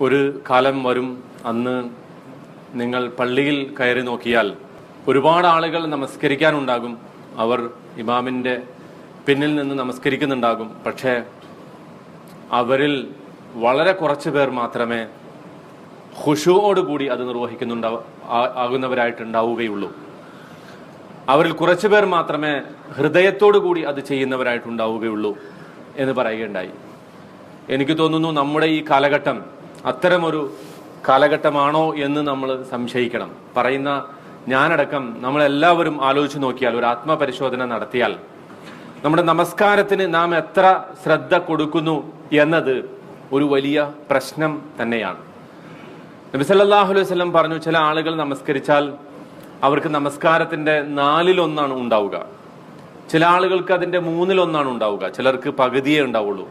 ഒരു കാലം വരും, അന്ന് നിങ്ങൾ പള്ളിയിൽ കയറി നോക്കിയാൽ ഒരുപാട് ആളുകൾ നമസ്കരിക്കാനുണ്ടാകും. അവർ ഇമാമിൻ്റെ പിന്നിൽ നിന്ന് നമസ്കരിക്കുന്നുണ്ടാകും. പക്ഷേ അവരിൽ വളരെ കുറച്ച് പേർ മാത്രമേ ഖുശൂഅോടുകൂടി അത് ആകുന്നവരായിട്ടുണ്ടാവുകയുള്ളൂ. അവരിൽ കുറച്ചു പേർ മാത്രമേ ഹൃദയത്തോടു കൂടി അത് ചെയ്യുന്നവരായിട്ടുണ്ടാവുകയുള്ളൂ എന്ന് പറയുകയുണ്ടായി. എനിക്ക് തോന്നുന്നു നമ്മുടെ ഈ കാലഘട്ടം അത്തരമൊരു കാലഘട്ടമാണോ എന്ന് നമ്മൾ സംശയിക്കണം. പറയുന്ന ഞാനടക്കം നമ്മളെല്ലാവരും ആലോചിച്ച് നോക്കിയാൽ, ഒരു ആത്മപരിശോധന നടത്തിയാൽ, നമ്മുടെ നമസ്കാരത്തിന് നാം എത്ര ശ്രദ്ധ കൊടുക്കുന്നു എന്നത് ഒരു വലിയ പ്രശ്നം തന്നെയാണ്. നബി സല്ലല്ലാഹു അലൈഹി വസല്ലം പറഞ്ഞു, ചില ആളുകൾ നമസ്കരിച്ചാൽ അവർക്ക് നമസ്കാരത്തിന്റെ 1/4 ഉണ്ടാവുക, ചില ആളുകൾക്ക് അതിന്റെ 1/3 ഉണ്ടാവുക, ചിലർക്ക് പകുതിയേ ഉണ്ടാവുള്ളൂ.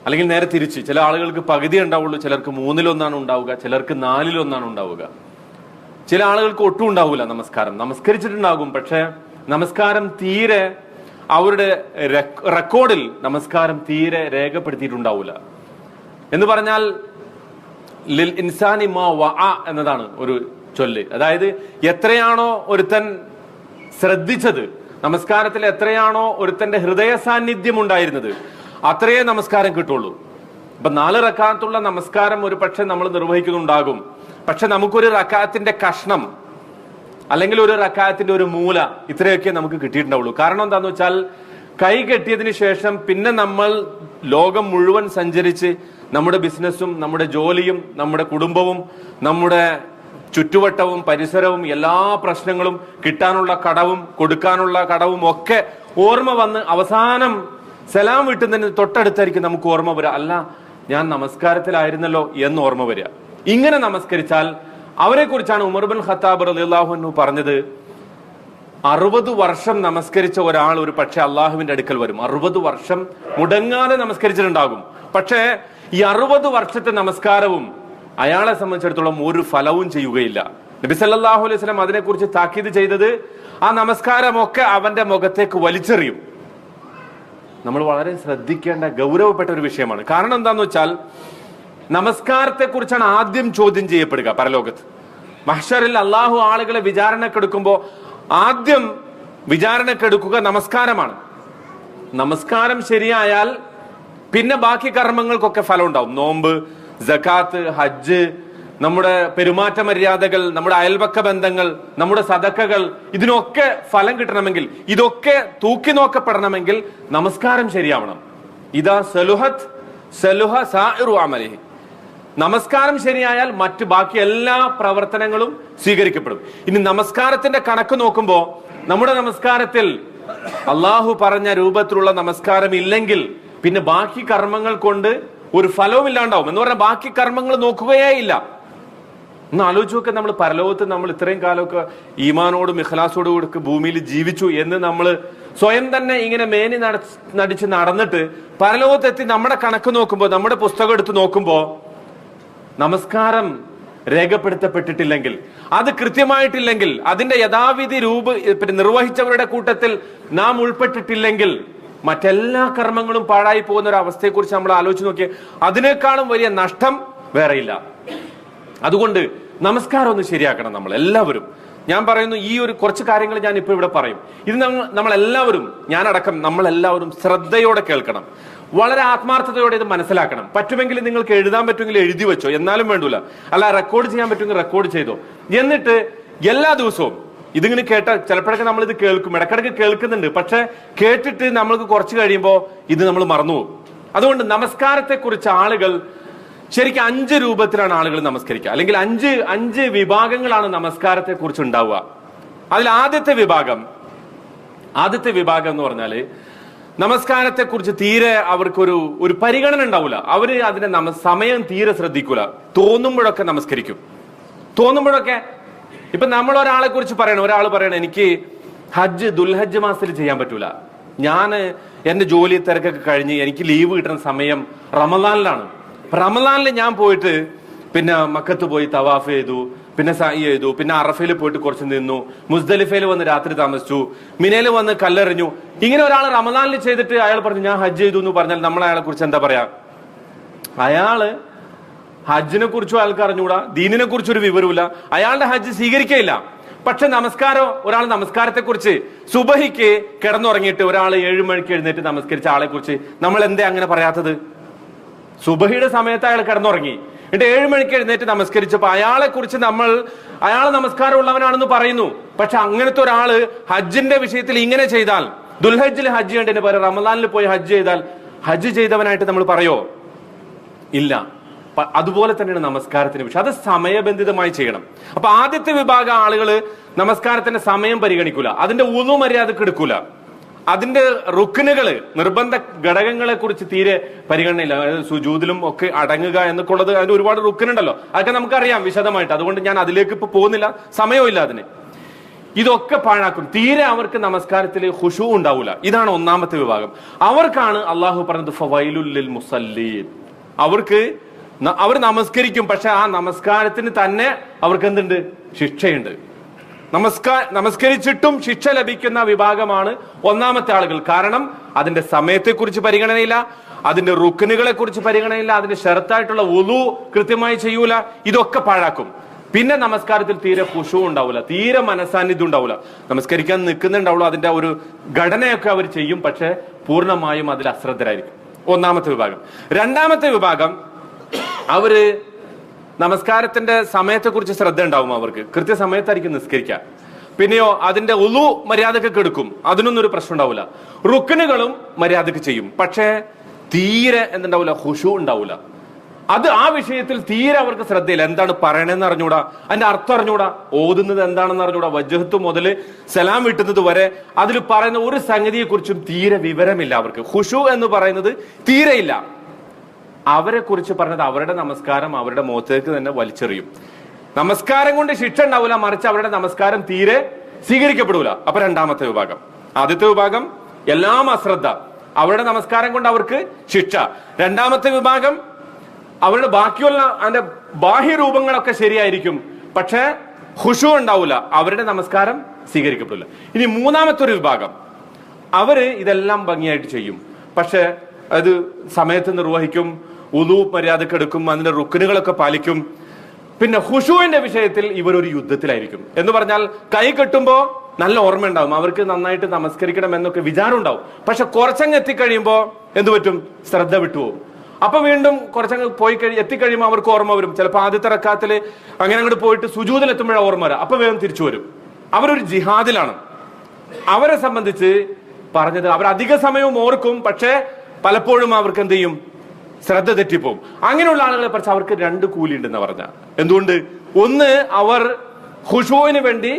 അല്ലെങ്കിൽ നേരെ തിരിച്ച്, ചില ആളുകൾക്ക് പകുതിയേ ഉണ്ടാവുള്ളൂ, ചിലർക്ക് 1/3 ഉണ്ടാവുക, ചിലർക്ക് 4/1 ഉണ്ടാവുക. ചില ആളുകൾക്ക് ഒട്ടും ഉണ്ടാവില്ല നമസ്കാരം. നമസ്കരിച്ചിട്ടുണ്ടാകും, പക്ഷെ നമസ്കാരം തീരെ അവരുടെ റെക്കോർഡിൽ നമസ്കാരം തീരെ രേഖപ്പെടുത്തിയിട്ടുണ്ടാവില്ല. എന്ന് പറഞ്ഞാൽ ലിൽ ഇൻസാനി മാ വഅ എന്നതാണ് ഒരു ചൊല്ല്. അതായത് എത്രയാണോ ഒരുത്തൻ ശ്രദ്ധിച്ചത്, നമസ്കാരത്തിൽ എത്രയാണോ ഒരുത്തന്റെ ഹൃദയ സാന്നിധ്യം ഉണ്ടായിരുന്നത്, അത്രയേ നമസ്കാരം കിട്ടുള്ളൂ. ഇപ്പൊ 4 റക്അത്തുള്ള നമസ്കാരം ഒരു പക്ഷെ നമ്മൾ നിർവഹിക്കുന്നുണ്ടാകും, പക്ഷെ നമുക്കൊരു റക്അത്തിന്റെ കഷ്ണം അല്ലെങ്കിൽ ഒരു റക്അത്തിന്റെ ഒരു മൂല ഇത്രയൊക്കെ നമുക്ക് കിട്ടിയിട്ടുണ്ടാവുള്ളൂ. കാരണം എന്താന്ന് വെച്ചാൽ, കൈ കെട്ടിയതിന് ശേഷം പിന്നെ നമ്മൾ ലോകം മുഴുവൻ സഞ്ചരിച്ച് നമ്മുടെ ബിസിനസ്സും നമ്മുടെ ജോലിയും നമ്മുടെ കുടുംബവും നമ്മുടെ ചുറ്റുവട്ടവും പരിസരവും എല്ലാ പ്രശ്നങ്ങളും, കിട്ടാനുള്ള കടവും കൊടുക്കാനുള്ള കടവും ഒക്കെ ഓർമ്മ വന്ന് അവസാനം സലാം വിട്ടുന്നതിന് തൊട്ടടുത്തായിരിക്കും നമുക്ക് ഓർമ്മ വരിക, അല്ല ഞാൻ നമസ്കാരത്തിലായിരുന്നല്ലോ എന്ന് ഓർമ്മ വരിക. ഇങ്ങനെ നമസ്കരിച്ചാൽ, അവരെ കുറിച്ചാണ് ഉമർ ബിൻ ഖത്താബ് റളിയല്ലാഹു അൻഹു പറഞ്ഞത്, 60 വർഷം നമസ്കരിച്ച ഒരാൾ ഒരു പക്ഷെ അള്ളാഹുവിന്റെ അടുക്കൽ വരും. 60 വർഷം മുടങ്ങാതെ നമസ്കരിച്ചിട്ടുണ്ടാകും. പക്ഷേ ഈ 60 വർഷത്തെ നമസ്കാരവും അയാളെ സംബന്ധിച്ചിടത്തോളം ഒരു ഫലവും ചെയ്യുകയില്ല. നബി സല്ലല്ലാഹു അലൈഹി വസല്ലം അതിനെക്കുറിച്ച് താക്കീത് ചെയ്തത്, ആ നമസ്കാരമൊക്കെ അവന്റെ മുഖത്തേക്ക് വലിച്ചെറിയും. നമ്മൾ വളരെ ശ്രദ്ധിക്കേണ്ട ഗൗരവപ്പെട്ട ഒരു വിഷയമാണ്. കാരണം എന്താന്ന് വെച്ചാൽ, നമസ്കാരത്തെ കുറിച്ചാണ് ആദ്യം ചോദ്യം ചെയ്യപ്പെടുക പരലോകത്ത്. മഹ്ശറിൽ അള്ളാഹു ആളുകളെ വിചാരണക്കെടുക്കുമ്പോ ആദ്യം വിചാരണക്കെടുക്കുക നമസ്കാരമാണ്. നമസ്കാരം ശരിയായാൽ പിന്നെ ബാക്കി കർമ്മങ്ങൾക്കൊക്കെ ഫലം ഉണ്ടാവും. നോമ്പ്, സകാത്ത്, ഹജ്ജ്, നമ്മുടെ പെരുമാറ്റ മര്യാദകൾ, നമ്മുടെ അയൽപക്ക ബന്ധങ്ങൾ, നമ്മുടെ സദക്കകൾ, ഇതിനൊക്കെ ഫലം കിട്ടണമെങ്കിൽ, ഇതൊക്കെ തൂക്കി നോക്കപ്പെടണമെങ്കിൽ നമസ്കാരം ശരിയാവണം. ഇദാ സലുഹത് സലുഹ സാഇറു അമലിഹി. നമസ്കാരം ശരിയായാൽ മറ്റു ബാക്കി എല്ലാ പ്രവർത്തനങ്ങളും സ്വീകരിക്കപ്പെടും. ഇനി നമസ്കാരത്തിന്റെ കണക്ക് നോക്കുമ്പോ, നമ്മുടെ നമസ്കാരത്തിൽ അള്ളാഹു പറഞ്ഞ രൂപത്തിലുള്ള നമസ്കാരം ഇല്ലെങ്കിൽ പിന്നെ ബാക്കി കർമ്മങ്ങൾ കൊണ്ട് ഒരു ഫലവും ഇല്ലാണ്ടാവും. എന്ന് പറഞ്ഞാൽ ബാക്കി കർമ്മങ്ങൾ നോക്കുകയേ ഇല്ല. ഒന്ന് ആലോചിച്ച് നോക്കുക, നമ്മൾ പരലോകത്ത് നമ്മൾ ഇത്രയും കാലമൊക്കെ ഈമാനോടും ഇഖ്ലാസോടും കൂടി ഭൂമിയിൽ ജീവിച്ചു എന്ന് നമ്മൾ സ്വയം തന്നെ ഇങ്ങനെ മേനി നടിച്ച് നടന്നിട്ട് പരലോകത്തെത്തി നമ്മുടെ കണക്ക് നോക്കുമ്പോൾ, നമ്മുടെ പുസ്തകം എടുത്ത് നോക്കുമ്പോൾ, നമസ്കാരം രേഖപ്പെടുത്തപ്പെട്ടിട്ടില്ലെങ്കിൽ, അത് കൃത്യമായിട്ടില്ലെങ്കിൽ, അതിന്റെ യഥാവിധി നിർവഹിച്ചവരുടെ കൂട്ടത്തിൽ നാം ഉൾപ്പെട്ടിട്ടില്ലെങ്കിൽ, മറ്റെല്ലാ കർമ്മങ്ങളും പാഴായി പോകുന്ന ഒരു അവസ്ഥയെക്കുറിച്ച് നമ്മൾ ആലോചിച്ച് നോക്കിയാൽ അതിനേക്കാളും വലിയ നഷ്ടം വേറെയില്ല. അതുകൊണ്ട് നമസ്കാരം ഒന്ന് ശരിയാക്കണം നമ്മൾ എല്ലാവരും. ഞാൻ പറയുന്നു, ഈ ഒരു കുറച്ച് കാര്യങ്ങൾ ഞാൻ ഇപ്പൊ ഇവിടെ പറയും. ഇത് നമ്മളെല്ലാവരും, ഞാനടക്കം നമ്മളെല്ലാവരും ശ്രദ്ധയോടെ കേൾക്കണം, വളരെ ആത്മാർത്ഥതയോടെ ഇത് മനസ്സിലാക്കണം. പറ്റുമെങ്കിൽ നിങ്ങൾക്ക് എഴുതാൻ പറ്റുമെങ്കിൽ എഴുതി വെച്ചോ, എന്നാലും വേണ്ടൂല. അല്ല, റെക്കോർഡ് ചെയ്യാൻ പറ്റുമെങ്കിൽ റെക്കോർഡ് ചെയ്തോ. എന്നിട്ട് എല്ലാ ദിവസവും ഇതിങ്ങനെ കേട്ടാൽ, ചിലപ്പോഴൊക്കെ നമ്മൾ ഇത് കേൾക്കും, ഇടക്കിടക്ക് കേൾക്കുന്നുണ്ട്, പക്ഷെ കേട്ടിട്ട് നമ്മൾക്ക് കുറച്ച് കഴിയുമ്പോൾ ഇത് നമ്മൾ മറന്നുപോകും. അതുകൊണ്ട് നമസ്കാരത്തെ കുറിച്ച് ആളുകൾ ശരിക്കും 5 രൂപത്തിലാണ് ആളുകൾ നമസ്കരിക്കുക, അല്ലെങ്കിൽ 5 വിഭാഗങ്ങളാണ് നമസ്കാരത്തെ കുറിച്ച് ഉണ്ടാവുക. അതിൽ ആദ്യത്തെ വിഭാഗം എന്ന് പറഞ്ഞാല്, നമസ്കാരത്തെ കുറിച്ച് തീരെ അവർക്കൊരു പരിഗണന ഉണ്ടാവില്ല. അവര് അതിന്റെ സമയം തീരെ ശ്രദ്ധിക്കൂല. തോന്നുമ്പോഴൊക്കെ നമസ്കരിക്കും. തോന്നുമ്പോഴൊക്കെ ഇപ്പൊ നമ്മൾ ഒരാളെ കുറിച്ച് ഒരാൾ പറയണം, എനിക്ക് ദുൽഹജ്ജ് മാസത്തിൽ ചെയ്യാൻ പറ്റൂല, ഞാൻ എന്റെ ജോലി തിരക്കൊക്കെ കഴിഞ്ഞ് എനിക്ക് ലീവ് കിട്ടുന്ന സമയം റമദാനിലാണ്. റമദാനിൽ ഞാൻ പോയിട്ട് പിന്നെ മക്കത്ത് പോയി തവാഫ് ചെയ്തു, പിന്നെ സഅയ് ചെയ്തു, പിന്നെ അറഫയിൽ പോയിട്ട് കുറച്ച് നിന്നു, മുസ്ദലിഫയിൽ വന്ന് രാത്രി താമസിച്ചു, മിനയിൽ വന്ന് കല്ലെറിഞ്ഞു. ഇങ്ങനെ ഒരാൾ റമദാനിൽ ചെയ്തിട്ട് അയാൾ പറഞ്ഞു ഞാൻ ഹജ്ജ് ചെയ്തു എന്ന് പറഞ്ഞാൽ നമ്മൾ അയാളെ കുറിച്ച് എന്താ പറയാ? അയാള് ഹജ്ജിനെ കുറിച്ചും അയാൾക്ക് അറിഞ്ഞുകൂടാ, ദീനിനെ കുറിച്ചൊരു വിവരമില്ല, അയാളുടെ ഹജ്ജ് സ്വീകരിക്കയില്ല. പക്ഷെ നമസ്കാരം, ഒരാൾ നമസ്കാരത്തെ കുറിച്ച് സുബഹിക്ക് കിടന്നുറങ്ങിയിട്ട് ഒരാൾ 7 മണിക്ക് എഴുന്നേറ്റ് നമസ്കരിച്ച ആളെ കുറിച്ച് നമ്മൾ എന്തേ അങ്ങനെ പറയാത്തത്? സുബഹിയുടെ സമയത്ത് അയാൾ കിടന്നുറങ്ങി, എന്നിട്ട് 7 മണിക്ക് എഴുന്നേറ്റ് നമസ്കരിച്ചപ്പോ അയാളെ കുറിച്ച് അയാൾ നമസ്കാരം ഉള്ളവനാണെന്ന് പറയുന്നു. പക്ഷെ അങ്ങനത്തെ ഒരാള് ഹജ്ജിന്റെ വിഷയത്തിൽ ഇങ്ങനെ ചെയ്താൽ, ദുൽഹജ്ജിൽ ഹജ്ജ് ചെയ്യേണ്ടതിന് പകരം റമദാനിൽ പോയി ഹജ്ജ് ചെയ്താൽ ഹജ്ജ് ചെയ്തവനായിട്ട് നമ്മൾ പറയോ? ഇല്ല. അതുപോലെ തന്നെയാണ് നമസ്കാരത്തിന് വിഷയം. അത് സമയബന്ധിതമായി ചെയ്യണം. അപ്പൊ ആദ്യത്തെ വിഭാഗം ആളുകൾ നമസ്കാരത്തിന്റെ സമയം പരിഗണിക്കൂല, അതിന്റെ ഉളു മര്യാദക്ക് എടുക്കൂല, അതിന്റെ റുക്നുകള്, നിർബന്ധ ഘടകങ്ങളെ കുറിച്ച് തീരെ പരിഗണനയില്ല. സുജൂദിലും ഒക്കെ അടങ്ങുക എന്നൊക്കെ ഉള്ളത്, അതിന് ഒരുപാട് റുക്നുണ്ടല്ലോ, അതൊക്കെ നമുക്കറിയാം വിശദമായിട്ട്. അതുകൊണ്ട് ഞാൻ അതിലേക്ക് ഇപ്പൊ പോകുന്നില്ല, സമയമില്ല അതിന്. ഇതൊക്കെ പാഴാക്കും. തീരെ അവർക്ക് നമസ്കാരത്തിൽ ഖുശൂ ഉണ്ടാവൂല. ഇതാണ് ഒന്നാമത്തെ വിഭാഗം. അവർക്കാണ് അള്ളാഹു പറഞ്ഞത് ഫവൈലുൽ ലിൽ മുസല്ലീൻ. അവർ നമസ്കരിക്കും, പക്ഷെ ആ നമസ്കാരത്തിന് തന്നെ അവർക്ക് എന്തുണ്ട്? ശിക്ഷയുണ്ട്. നമസ്കരിച്ചിട്ടും ശിക്ഷ ലഭിക്കുന്ന വിഭാഗമാണ് ഒന്നാമത്തെ ആളുകൾ. കാരണം അതിന്റെ സമയത്തെക്കുറിച്ച് പരിഗണനയില്ല, അതിന്റെ റുക്നുകളെ കുറിച്ച് പരിഗണനയില്ല, അതിന്റെ ഷർത്തായിട്ടുള്ള വുളു കൃത്യമായി ചെയ്യൂല. ഇതൊക്കെ പാഴാക്കും. പിന്നെ നമസ്കാരത്തിൽ തീരെ ഖുശൂ ഉണ്ടാവില്ല, തീരെ മനസാന്നിധ്യം ഉണ്ടാവില്ല. നമസ്കരിക്കാൻ നിൽക്കുന്നുണ്ടാവുള്ളൂ, അതിന്റെ ഒരു ഘടനയൊക്കെ അവർ ചെയ്യും, പക്ഷെ പൂർണ്ണമായും അതിൽ അശ്രദ്ധരായിരിക്കും. ഒന്നാമത്തെ വിഭാഗം. രണ്ടാമത്തെ വിഭാഗം, അവര് നമസ്കാരത്തിന്റെ സമയത്തെക്കുറിച്ച് ശ്രദ്ധ ഉണ്ടാവും, അവർക്ക് കൃത്യസമയത്തായിരിക്കും നിസ്കരിക്കുക. പിന്നെയോ അതിന്റെ ഉളു മര്യാദക്ക് എടുക്കും, അതിനൊന്നും ഒരു പ്രശ്നം ഉണ്ടാവില്ല. റുക്നുകളും മര്യാദക്ക് ചെയ്യും, പക്ഷേ തീരെ എന്തുണ്ടാവില്ല? ഖുശൂ ഉണ്ടാവില്ല. അത് ആ വിഷയത്തിൽ തീരെ അവർക്ക് ശ്രദ്ധയില്ല. എന്താണ് പറയണെന്ന് അറിഞ്ഞൂടാ, അതിന്റെ അർത്ഥം അറിഞ്ഞൂടാ, ഓതുന്നത് എന്താണെന്ന് അറിഞ്ഞൂടാ, വജ്ഹത്ത് മുതൽ സലാം വിട്ടുന്നത് വരെ അതിൽ പറയുന്ന ഒരു സംഗതിയെ കുറിച്ചും തീരെ വിവരമില്ല അവർക്ക്. ഖുശൂ എന്ന് പറയുന്നത് തീരെയില്ല. അവരെ കുറിച്ച് പറഞ്ഞത് അവരുടെ നമസ്കാരം അവരുടെ മുഖത്തേക്ക് തന്നെ വലിച്ചെറിയും. നമസ്കാരം കൊണ്ട് ശിക്ഷ ഉണ്ടാവില്ല, മറിച്ച് അവരുടെ നമസ്കാരം തീരെ സ്വീകരിക്കപ്പെടൂല. അപ്പൊ രണ്ടാമത്തെ വിഭാഗം. ആദ്യത്തെ വിഭാഗം എല്ലാം അശ്രദ്ധ, അവരുടെ നമസ്കാരം കൊണ്ട് അവർക്ക് ശിക്ഷ. രണ്ടാമത്തെ വിഭാഗം അവരുടെ ബാക്കിയുള്ള അതിന്റെ ബാഹ്യരൂപങ്ങളൊക്കെ ശരിയായിരിക്കും, പക്ഷെ ഖുശൂ ഉണ്ടാവില്ല, അവരുടെ നമസ്കാരം സ്വീകരിക്കപ്പെടില്ല. ഇനി മൂന്നാമത്തെ ഒരു വിഭാഗം, അവര് ഇതെല്ലാം ഭംഗിയായിട്ട് ചെയ്യും, പക്ഷെ അത് സമയത്ത് നിർവഹിക്കും, ഉളു മര്യാദക്ക് എടുക്കും, അതിന്റെ റുക്നുകളൊക്കെ പാലിക്കും. പിന്നെ ഖുശൂവിന്റെ വിഷയത്തിൽ ഇവരൊരു യുദ്ധത്തിലായിരിക്കും. എന്ന് പറഞ്ഞാൽ കൈ കെട്ടുമ്പോ നല്ല ഓർമ്മ ഉണ്ടാവും, അവർക്ക് നന്നായിട്ട് നമസ്കരിക്കണം എന്നൊക്കെ വിചാരം ഉണ്ടാവും. പക്ഷെ കുറച്ചങ്ങ് എത്തിക്കഴിയുമ്പോ എന്ത് പറ്റും? ശ്രദ്ധ വിട്ടുപോകും. അപ്പൊ വീണ്ടും കുറച്ചങ്ങ് എത്തിക്കഴിയുമ്പോൾ അവർക്ക് ഓർമ്മ വരും. ചിലപ്പോൾ ആദ്യത്തെ റക്കാത്തില് അങ്ങനെ അങ്ങോട്ട് പോയിട്ട് സുജൂദിൽ എത്തുമ്പോഴാണ് ഓർമ്മ വരാം, അപ്പൊ വേഗം തിരിച്ചു വരും. അവരൊരു ജിഹാദിലാണ്. അവരെ സംബന്ധിച്ച് പറഞ്ഞത് അവർ അധിക സമയവും ഓർക്കും, പക്ഷെ പലപ്പോഴും അവർക്ക് എന്ത് ചെയ്യും? ശ്രദ്ധ തെറ്റിപ്പോവും. അങ്ങനെയുള്ള ആളുകളെ കുറിച്ച് അവർക്ക് 2 കൂലി ഉണ്ടെന്ന് പറഞ്ഞ. എന്തുകൊണ്ട്? ഒന്ന്, അവർ ഖുശൂവിന് വേണ്ടി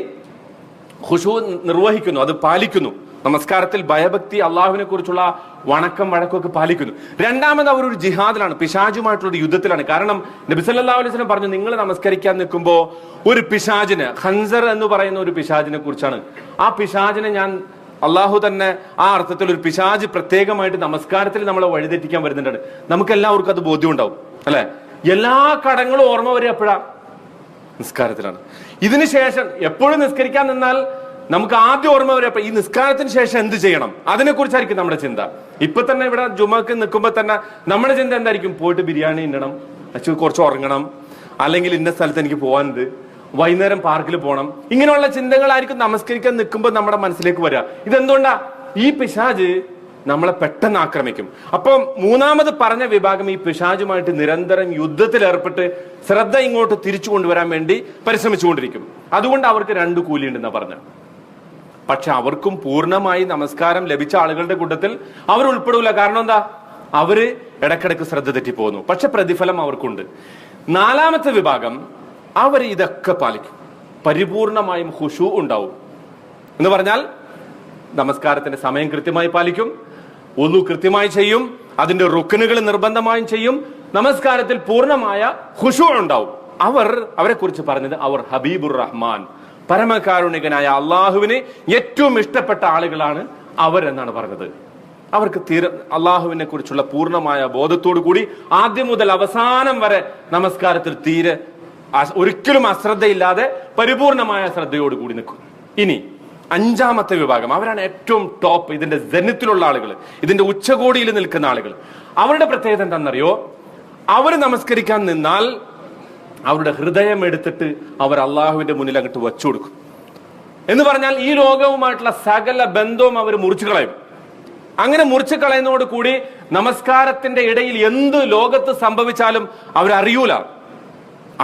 ഖുശൂ നിർവഹിക്കുന്നു, അത് പാലിക്കുന്നു. നമസ്കാരത്തിൽ ഭയഭക്തി, അള്ളാഹുവിനെ കുറിച്ചുള്ള വണക്കം വഴക്കൊക്കെ പാലിക്കുന്നു. രണ്ടാമത് അവരൊരു ജിഹാദിലാണ്, പിശാചുമായിട്ടുള്ള യുദ്ധത്തിലാണ്. കാരണം നബി സല്ലല്ലാഹു അലൈഹി വസല്ലം പറഞ്ഞു, നിങ്ങൾ നമസ്കരിക്കാൻ നിൽക്കുമ്പോ ഒരു പിശാചിന്, ഖൻസർ എന്ന് പറയുന്ന ഒരു പിശാചിനെ കുറിച്ചാണ്. ആ പിശാചിനെ അള്ളാഹു തന്നെ ആ അർത്ഥത്തിൽ ഒരു പിശാച് പ്രത്യേകമായിട്ട് നമസ്കാരത്തിൽ നമ്മളെ വഴിതെറ്റിക്കാൻ വരുന്നുണ്ട്. നമുക്ക് എല്ലാവർക്കും അത് ബോധ്യം ഉണ്ടാവും, അല്ലെ? എല്ലാ കടങ്ങളും ഓർമ്മ വരെ എപ്പോഴാ? നിസ്കാരത്തിലാണ്. ഇതിനു ശേഷം എപ്പോഴും നിസ്കരിക്കാൻ നിന്നാൽ നമുക്ക് ആദ്യം ഓർമ്മ വരെ ഈ നിസ്കാരത്തിന് ശേഷം എന്ത് ചെയ്യണം, അതിനെ കുറിച്ചായിരിക്കും നമ്മുടെ ചിന്ത. ഇപ്പൊ തന്നെ ഇവിടെ ജുമക്ക് നിൽക്കുമ്പോ തന്നെ നമ്മുടെ ചിന്ത എന്തായിരിക്കും? പോയിട്ട് ബിരിയാണി തിന്നണം, കുറച്ച് ഉറങ്ങണം, അല്ലെങ്കിൽ ഇന്ന സ്ഥലത്ത് എനിക്ക് പോകാനുണ്ട്, വൈകുന്നേരം പാർക്കിൽ പോകണം. ഇങ്ങനെയുള്ള ചിന്തകളായിരിക്കും നമസ്കരിക്കാൻ നിൽക്കുമ്പോൾ നമ്മുടെ മനസ്സിലേക്ക് വരിക. ഇതെന്തുകൊണ്ടാ? ഈ പിശാച് നമ്മളെ പെട്ടെന്ന് ആക്രമിക്കും. അപ്പൊ മൂന്നാമത് പറഞ്ഞ വിഭാഗം ഈ പിശാചുമായിട്ട് നിരന്തരം യുദ്ധത്തിൽ ഏർപ്പെട്ട് ശ്രദ്ധ ഇങ്ങോട്ട് തിരിച്ചു കൊണ്ടുവരാൻ വേണ്ടി പരിശ്രമിച്ചുകൊണ്ടിരിക്കും. അതുകൊണ്ട് അവർക്ക് 2 കൂലി ഉണ്ടെന്നാ പറഞ്ഞ. പക്ഷെ അവർക്കും പൂർണ്ണമായി നമസ്കാരം ലഭിച്ച ആളുകളുടെ കൂട്ടത്തിൽ അവർ ഉൾപ്പെടൂല. കാരണം എന്താ? അവര് ഇടക്കിടക്ക് ശ്രദ്ധ തെറ്റിപ്പോകുന്നു, പക്ഷെ പ്രതിഫലം അവർക്കുണ്ട്. നാലാമത്തെ വിഭാഗം, അവർ ഇതൊക്കെ പാലിക്കും, പരിപൂർണമായും ഖുശൂ ഉണ്ടാവും. എന്ന് പറഞ്ഞാൽ നമസ്കാരത്തിന്റെ സമയം കൃത്യമായി പാലിക്കും, ഒന്നു കൃത്യമായി ചെയ്യും, അതിന്റെ റുക്നുകൾ നിർബന്ധമായും ചെയ്യും, നമസ്കാരത്തിൽ പൂർണ്ണമായ ഖുശൂ ഉണ്ടാവും. അവരെ കുറിച്ച് പറഞ്ഞത് അവർ ഹബീബുർ റഹ്മാൻ, പരമകാരുണികനായ അള്ളാഹുവിന് ഏറ്റവും ഇഷ്ടപ്പെട്ട ആളുകളാണ് അവരെന്നാണ് പറഞ്ഞത്. അവർക്ക് അള്ളാഹുവിനെ കുറിച്ചുള്ള പൂർണ്ണമായ ബോധത്തോടു കൂടി ആദ്യം മുതൽ അവസാനം വരെ നമസ്കാരത്തിൽ തീരെ ഒരിക്കലും അശ്രദ്ധയില്ലാതെ പരിപൂർണമായ ശ്രദ്ധയോടുകൂടി നിൽക്കും. ഇനി 5ാമത്തെ വിഭാഗം, അവരാണ് ഏറ്റവും ടോപ്പ്, ഇതിന്റെ ജനത്തിലുള്ള ആളുകൾ, ഇതിന്റെ ഉച്ചകോടിയിൽ നിൽക്കുന്ന ആളുകൾ. അവരുടെ പ്രത്യേകത എന്താണെന്നറിയോ? അവർ നമസ്കരിക്കാൻ നിന്നാൽ അവരുടെ ഹൃദയം എടുത്തിട്ട് അവർ അള്ളാഹുവിന്റെ മുന്നിൽ അങ്ങോട്ട് വച്ചു കൊടുക്കും. എന്ന് പറഞ്ഞാൽ ഈ ലോകവുമായിട്ടുള്ള സകല ബന്ധവും അവർ മുറിച്ചു കളയും. അങ്ങനെ മുറിച്ചു കളയുന്നതോട് കൂടി നമസ്കാരത്തിന്റെ ഇടയിൽ എന്ത് ലോകത്ത് സംഭവിച്ചാലും അവരറിയൂല.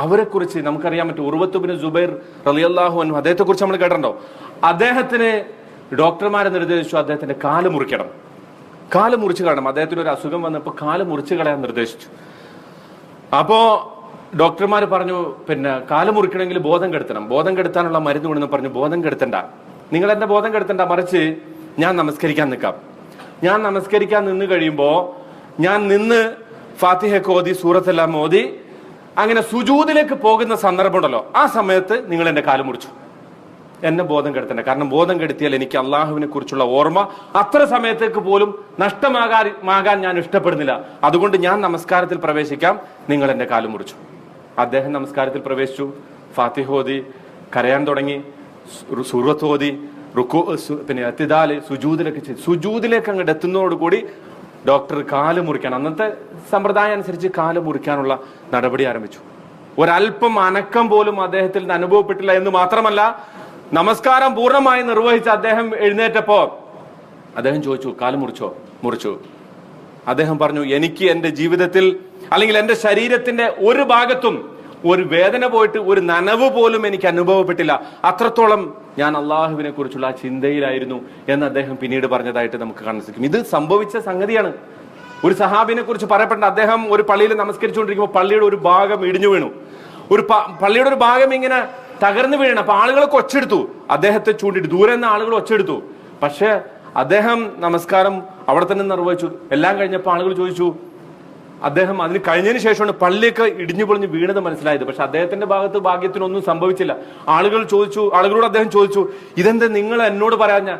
അവരെ കുറിച്ച് നമുക്കറിയാൻ പറ്റും. ഉർവത്ത് ബിൻ സുബൈർ റളിയല്ലാഹു അൻഹു, അദ്ദേഹത്തെ കുറിച്ച് നമ്മൾ കേട്ടിട്ടുണ്ടോ? അദ്ദേഹത്തിന് ഡോക്ടർമാരെ നിർദ്ദേശിച്ചു അദ്ദേഹത്തിന്റെ കാല് മുറിക്കണം, കാല് മുറിച്ചു കളയണം. അദ്ദേഹത്തിന് ഒരു അസുഖം വന്നപ്പോൾ കാല് മുറിച്ചു കളയാൻ നിർദ്ദേശിച്ചു. അപ്പോ ഡോക്ടർമാർ പറഞ്ഞു, പിന്നെ കാല് മുറിക്കണമെങ്കിൽ ബോധം കെടുത്തണം, ബോധം കെടുത്താനുള്ള മരുന്ന് കൊണ്ടെന്ന് പറഞ്ഞു. ബോധം കെടുത്തണ്ട, നിങ്ങൾ എന്റെ ബോധം കെടുത്തണ്ട, മറിച്ച് ഞാൻ നമസ്കരിക്കാൻ നിൽക്കാം. ഞാൻ നമസ്കരിക്കാൻ നിന്ന് കഴിയുമ്പോ ഞാൻ നിന്ന് ഫാത്തിഹയൊക്കെ ഓതി സൂറത്തെല്ലാം ഓതി അങ്ങനെ സുജൂദിലേക്ക് പോകുന്ന സന്ദർഭം ഉണ്ടല്ലോ, ആ സമയത്ത് നിങ്ങൾ എന്റെ കാല് മുറിച്ചു, എന്നെ ബോധം കെടുത്തണ്ട. കാരണം ബോധം കെടുത്തിയാൽ എനിക്ക് അള്ളാഹുവിനെ കുറിച്ചുള്ള ഓർമ്മ അത്ര സമയത്തേക്ക് പോലും നഷ്ടമാകാൻ ഞാൻ ഇഷ്ടപ്പെടുന്നില്ല. അതുകൊണ്ട് ഞാൻ നമസ്കാരത്തിൽ പ്രവേശിക്കാം, നിങ്ങൾ എന്റെ കാല് മുറിച്ചു. അദ്ദേഹം നമസ്കാരത്തിൽ പ്രവേശിച്ചു, ഫാത്തിഹ ഓതി, കരയാൻ തുടങ്ങി, സൂറത്ത് ഓതി, റുക്കു, പിന്നെ ഇഅ്തിദാല്, സുജൂദിലേക്ക് ചെയ്തു. സുജൂദിലേക്ക് അങ്ങോട്ട് എത്തുന്നതോടുകൂടി ഡോക്ടർ കാല് മുറിക്കാൻ, അന്നത്തെ സമ്പ്രദായം അനുസരിച്ച് കാല് മുറിക്കാനുള്ള നടപടി ആരംഭിച്ചു. ഒരല്പം അനക്കം പോലും അദ്ദേഹത്തിൽ നിന്ന് അനുഭവപ്പെട്ടില്ല എന്ന് മാത്രമല്ല, നമസ്കാരം പൂർണ്ണമായി നിർവഹിച്ച അദ്ദേഹം എഴുന്നേറ്റപ്പോ അദ്ദേഹം ചോദിച്ചു, കാല് മുറിച്ചോ? മുറിച്ചു. അദ്ദേഹം പറഞ്ഞു, എനിക്ക് എന്റെ ജീവിതത്തിൽ അല്ലെങ്കിൽ എന്റെ ശരീരത്തിന്റെ ഒരു ഭാഗത്തും ഒരു വേദന പോയിട്ട് ഒരു നനവ് പോലും എനിക്ക് അനുഭവപ്പെട്ടില്ല, അത്രത്തോളം ഞാൻ അള്ളാഹുവിനെ കുറിച്ചുള്ള ആ ചിന്തയിലായിരുന്നു എന്ന് അദ്ദേഹം പിന്നീട് പറഞ്ഞതായിട്ട് നമുക്ക് കാണാൻ സാധിക്കും. ഇത് സംഭവിച്ച സംഗതിയാണ്. ഒരു സഹാബിനെ കുറിച്ച് പറയപ്പെട്ട, അദ്ദേഹം ഒരു പള്ളിയിൽ നമസ്കരിച്ചുകൊണ്ടിരിക്കുമ്പോൾ പള്ളിയുടെ ഒരു ഭാഗം ഇടിഞ്ഞു വീണു. പള്ളിയുടെ ഒരു ഭാഗം ഇങ്ങനെ തകർന്നു വീഴണം. അപ്പൊ ആളുകളൊക്കെ ഒച്ചെടുത്തു, അദ്ദേഹത്തെ ചൂണ്ടിട്ട് ദൂരെ നിന്ന് ആളുകൾ ഒച്ചെടുത്തു. പക്ഷെ അദ്ദേഹം നമസ്കാരം അവിടെ തന്നെ നിർവഹിച്ചു. എല്ലാം കഴിഞ്ഞപ്പോൾ ആളുകൾ ചോദിച്ചു, അദ്ദേഹം അതിന് കഴിഞ്ഞതിന് ശേഷമാണ് പള്ളിയൊക്കെ ഇടിഞ്ഞു പൊളിഞ്ഞ് വീണത് മനസ്സിലായത്. പക്ഷെ അദ്ദേഹത്തിന്റെ ഭാഗത്ത് ഭാഗ്യത്തിനൊന്നും സംഭവിച്ചില്ല. ആളുകളോട് അദ്ദേഹം ചോദിച്ചു, ഇതെന്താ നിങ്ങൾ എന്നോട് പറയാഞ്ഞ?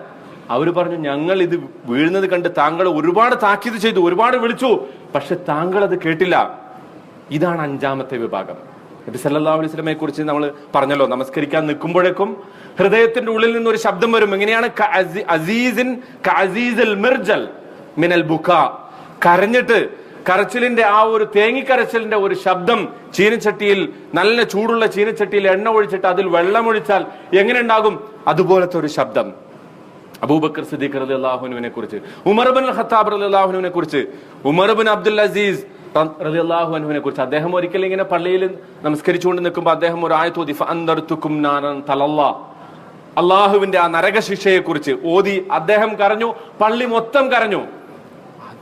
അവര് പറഞ്ഞു, ഞങ്ങൾ ഇത് വീഴുന്നത് കണ്ട് താങ്കൾ ഒരുപാട് താക്കീത് ചെയ്തു, ഒരുപാട് വിളിച്ചു, പക്ഷെ താങ്കൾ അത് കേട്ടില്ല. ഇതാണ് അഞ്ചാമത്തെ വിഭാഗം. നബി സല്ലല്ലാഹു അലൈഹി വസല്ലമയെ കുറിച്ച് നമ്മൾ പറഞ്ഞല്ലോ, നമസ്കരിക്കാൻ നിൽക്കുമ്പോഴേക്കും ഹൃദയത്തിന്റെ ഉള്ളിൽ നിന്ന് ഒരു ശബ്ദം വരും. എങ്ങനെയാണ്? കരഞ്ഞിട്ട്, കരച്ചിലിന്റെ ആ ഒരു തേങ്ങിക്കരച്ചിലിന്റെ ഒരു ശബ്ദം ചീനച്ചട്ടിയിൽ, നല്ല ചൂടുള്ള ചീനച്ചട്ടിയിൽ എണ്ണ ഒഴിച്ചിട്ട് അതിൽ വെള്ളമൊഴിച്ചാൽ എങ്ങനെ ഉണ്ടാകും? അതുപോലത്തെ ഒരു ശബ്ദം. അബൂബക്കർ സിദ്ദീഖ് റളിയല്ലാഹു അൻഹുവിനെ കുറിച്ച്, ഉമർ ഇബ്നുൽ ഖത്താബ് റളിയല്ലാഹു അൻഹുവിനെ കുറിച്ച്, ഉമർ ഇബ്നു അബ്ദുൽ അസീസ് റളിയല്ലാഹു അൻഹുവിനെ കുറിച്ച്, അദ്ദേഹം ഒരിക്കൽ ഇങ്ങനെ പള്ളിയിൽ നമസ്കരിച്ചുകൊണ്ട് നിൽക്കുമ്പോൾ അദ്ദേഹം ഒരു ആയത്ത് ഓതി, ഫഅൻദർതുകും നാറൻ തലല്ലാ, അള്ളാഹുവിന്റെ ആ നരകശിക്ഷയെ കുറിച്ച് ഓതി. അദ്ദേഹം കരഞ്ഞു, പള്ളി മൊത്തം കരഞ്ഞു.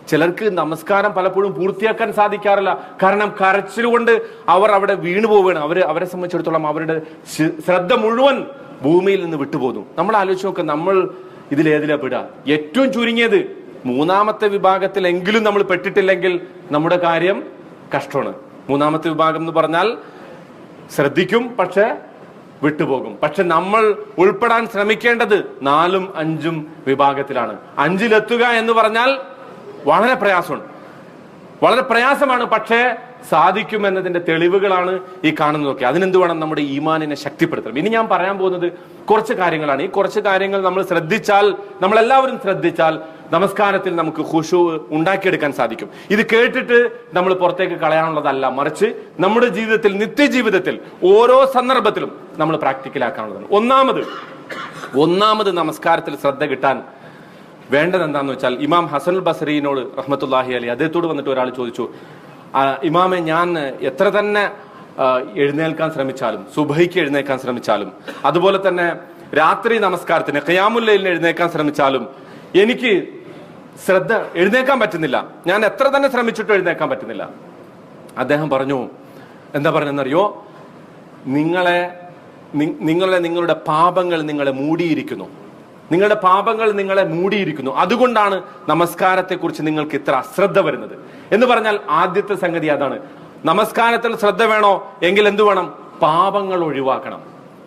ചിലർക്ക് നമസ്കാരം പലപ്പോഴും പൂർത്തിയാക്കാൻ സാധിക്കാറില്ല, കാരണം കരച്ചിലുകൊണ്ട് അവർ അവിടെ വീണു പോവുകയാണ്. അവരെ സംബന്ധിച്ചിടത്തോളം അവരുടെ ശ്രദ്ധ മുഴുവൻ ഭൂമിയിൽ നിന്ന് വിട്ടുപോകുന്നു. നമ്മൾ ആലോചിച്ച് നോക്കുക, നമ്മൾ ഇതിലേതിലാ പെടുക? ഏറ്റവും ചുരുങ്ങിയത് മൂന്നാമത്തെ വിഭാഗത്തിലെങ്കിലും നമ്മൾ പെട്ടിട്ടില്ലെങ്കിൽ നമ്മുടെ കാര്യം കഷ്ടമാണ്. മൂന്നാമത്തെ വിഭാഗം എന്ന് പറഞ്ഞാൽ ശ്രദ്ധിക്കും, പക്ഷെ വിട്ടുപോകും. പക്ഷെ നമ്മൾ ഉൾപ്പെടാൻ ശ്രമിക്കേണ്ടത് 4ഉം 5ഉം വിഭാഗത്തിലാണ്. 5ലെത്തുക എന്ന് പറഞ്ഞാൽ വളരെ പ്രയാസമാണ്. പക്ഷേ സാധിക്കുമെന്നതിന്റെ തെളിവുകളാണ് ഈ കാണുന്നതൊക്കെ. അതിനെന്ത് വേണം? നമ്മുടെ ഈമാനിനെ ശക്തിപ്പെടുത്തണം. ഇനി ഞാൻ പറയാൻ പോകുന്നത് കുറച്ച് കാര്യങ്ങളാണ്. ഈ കുറച്ച് കാര്യങ്ങൾ നമ്മൾ ശ്രദ്ധിച്ചാൽ, നമ്മളെല്ലാവരും ശ്രദ്ധിച്ചാൽ നമസ്കാരത്തിൽ നമുക്ക് ഖുശൂ ഉണ്ടാക്കിയെടുക്കാൻ സാധിക്കും. ഇത് കേട്ടിട്ട് നമ്മൾ പുറത്തേക്ക് കളയാനുള്ളതല്ല, മറിച്ച് നമ്മുടെ ജീവിതത്തിൽ, നിത്യജീവിതത്തിൽ ഓരോ സന്ദർഭത്തിലും നമ്മൾ പ്രാക്ടിക്കലാക്കാനുള്ളതാണ്. ഒന്നാമത് നമസ്കാരത്തിൽ ശ്രദ്ധ കിട്ടാൻ വേണ്ടത് എന്താന്ന് വെച്ചാൽ, ഇമാം ഹസനുൽ ബസ്രിയിനോട് റഹ്മത്തുള്ളാഹി അലൈഹി, അദ്ദേഹത്തോട് വന്നിട്ട് ഒരാൾ ചോദിച്ചു, ഇമാമെ, ഞാൻ എത്ര തന്നെ എഴുന്നേൽക്കാൻ ശ്രമിച്ചാലും, സുബഹിക്ക് എഴുന്നേൽക്കാൻ ശ്രമിച്ചാലും, അതുപോലെ തന്നെ രാത്രി നമസ്കാരത്തിന് ഖിയാമുൽ ലൈലിന് എഴുന്നേൽക്കാൻ ശ്രമിച്ചാലും എനിക്ക് എഴുന്നേൽക്കാൻ പറ്റുന്നില്ല, ഞാൻ എത്ര തന്നെ ശ്രമിച്ചിട്ടും എഴുന്നേൽക്കാൻ പറ്റുന്നില്ല. അദ്ദേഹം പറഞ്ഞു, എന്താ പറഞ്ഞെന്നറിയോ? നിങ്ങളുടെ പാപങ്ങൾ നിങ്ങളെ മൂടിയിരിക്കുന്നു, നിങ്ങളുടെ പാപങ്ങൾ നിങ്ങളെ മൂടിയിരിക്കുന്നു, അതുകൊണ്ടാണ് നമസ്കാരത്തെക്കുറിച്ച് നിങ്ങൾക്ക് ഇത്ര അശ്രദ്ധ വരുന്നത് എന്ന് പറഞ്ഞാൽ ആദ്യത്തെ സംഗതി അതാണ്. നമസ്കാരത്തിൽ ശ്രദ്ധ വേണോ എങ്കിൽ എന്തു വേണം? പാപങ്ങൾ ഒഴിവാക്കണം.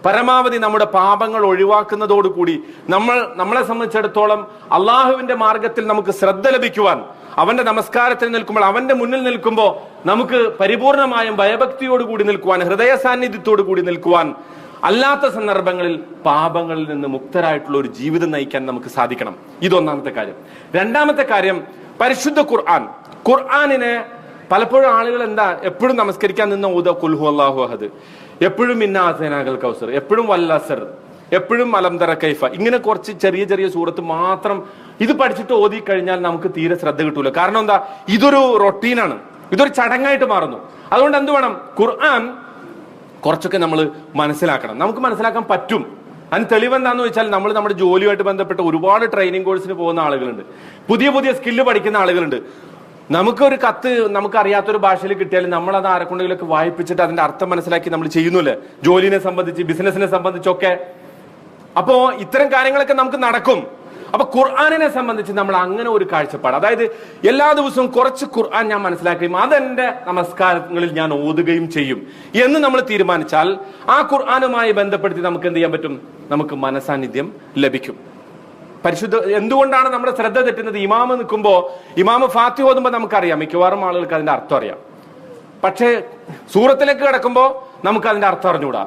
പരമാവധി നമ്മുടെ പാപങ്ങൾ ഒഴിവാക്കുന്നതോടുകൂടി നമ്മളെ സംബന്ധിച്ചിടത്തോളം അള്ളാഹുവിന്റെ മാർഗത്തിൽ നമുക്ക് ശ്രദ്ധ ലഭിക്കുവാൻ, അവന്റെ നമസ്കാരത്തിൽ നിൽക്കുമ്പോൾ, അവന്റെ മുന്നിൽ നിൽക്കുമ്പോൾ നമുക്ക് പരിപൂർണമായും ഭയഭക്തിയോടുകൂടി നിൽക്കുവാൻ, ഹൃദയ സാന്നിധ്യത്തോടു കൂടി നിൽക്കുവാൻ, അല്ലാത്ത സന്ദർഭങ്ങളിൽ പാപങ്ങളിൽ നിന്ന് മുക്തരായിട്ടുള്ള ഒരു ജീവിതം നയിക്കാൻ നമുക്ക് സാധിക്കണം. ഇതൊന്നാമത്തെ കാര്യം. രണ്ടാമത്തെ കാര്യം, പരിശുദ്ധ ഖുർആനിനെ പലപ്പോഴും ആളുകൾ എന്താ എപ്പോഴും നമസ്കരിക്കാൻ നിന്ന ഊത കുൽഹു അല്ലാഹു അഹദ്, എപ്പോഴും ഇന്ന ആതൈനാകൽ കൗസർ, എപ്പോഴും വല്ലസർ, എപ്പോഴും അലംതറ കൈഫ, ഇങ്ങനെ കുറച്ച് ചെറിയ ചെറിയ സൂറത്ത് മാത്രം ഇത് പഠിച്ചിട്ട് ഓതി കഴിഞ്ഞാൽ നമുക്ക് തീരെ ശ്രദ്ധ കിട്ടൂല. കാരണം എന്താ, ഇതൊരു റൊട്ടീനാണ്, ഇതൊരു ചടങ്ങായിട്ട് മാറുന്നു. അതുകൊണ്ട് എന്ത് വേണം, ഖുർആൻ കുറച്ചൊക്കെ നമ്മൾ മനസ്സിലാക്കണം. നമുക്ക് മനസ്സിലാക്കാൻ പറ്റും. അതിന് തെളിവെന്താന്ന് വെച്ചാൽ നമ്മൾ നമ്മുടെ ജോലിയുമായിട്ട് ബന്ധപ്പെട്ട് ഒരുപാട് ട്രെയിനിങ് കോഴ്സിന് പോകുന്ന ആളുകളുണ്ട്, പുതിയ പുതിയ സ്കില്ല് പഠിക്കുന്ന ആളുകളുണ്ട്. നമുക്കൊരു കത്ത് നമുക്ക് അറിയാത്തൊരു ഭാഷയിൽ കിട്ടിയാലും നമ്മളത് ആരെക്കൊണ്ടെങ്കിലൊക്കെ വായിപ്പിച്ചിട്ട് അതിന്റെ അർത്ഥം മനസ്സിലാക്കി നമ്മൾ ചെയ്യുന്നില്ലേ, ജോലിനെ സംബന്ധിച്ച് ബിസിനസിനെ സംബന്ധിച്ചൊക്കെ. അപ്പോ ഇത്തരം കാര്യങ്ങളൊക്കെ നമുക്ക് നടക്കും. അപ്പൊ ഖുർആനിനെ സംബന്ധിച്ച് നമ്മൾ അങ്ങനെ ഒരു കാഴ്ചപ്പാട്, അതായത് എല്ലാ ദിവസവും കുറച്ച് ഖുർആൻ ഞാൻ മനസ്സിലാക്കുകയും അതെന്റെ നമസ്കാരങ്ങളിൽ ഞാൻ ഓതുകയും ചെയ്യും എന്ന് നമ്മൾ തീരുമാനിച്ചാൽ ആ ഖുർആനുമായി ബന്ധപ്പെടുത്തി നമുക്ക് എന്ത് ചെയ്യാൻ പറ്റും, നമുക്ക് മനസാന്നിധ്യം ലഭിക്കും. പരിശുദ്ധ എന്തുകൊണ്ടാണ് നമ്മുടെ ശ്രദ്ധ തെറ്റുന്നത്? ഇമാമ് നിൽക്കുമ്പോ ഇമാമ് ഫാത്തിഹ ഓതുമ്പോ നമുക്കറിയാം, മിക്കവാറും ആളുകൾക്ക് അതിന്റെ അർത്ഥം അറിയാം. പക്ഷേ സൂറത്തിലേക്ക് കിടക്കുമ്പോ നമുക്ക് അതിന്റെ അർത്ഥം അറിഞ്ഞുകൂടാ.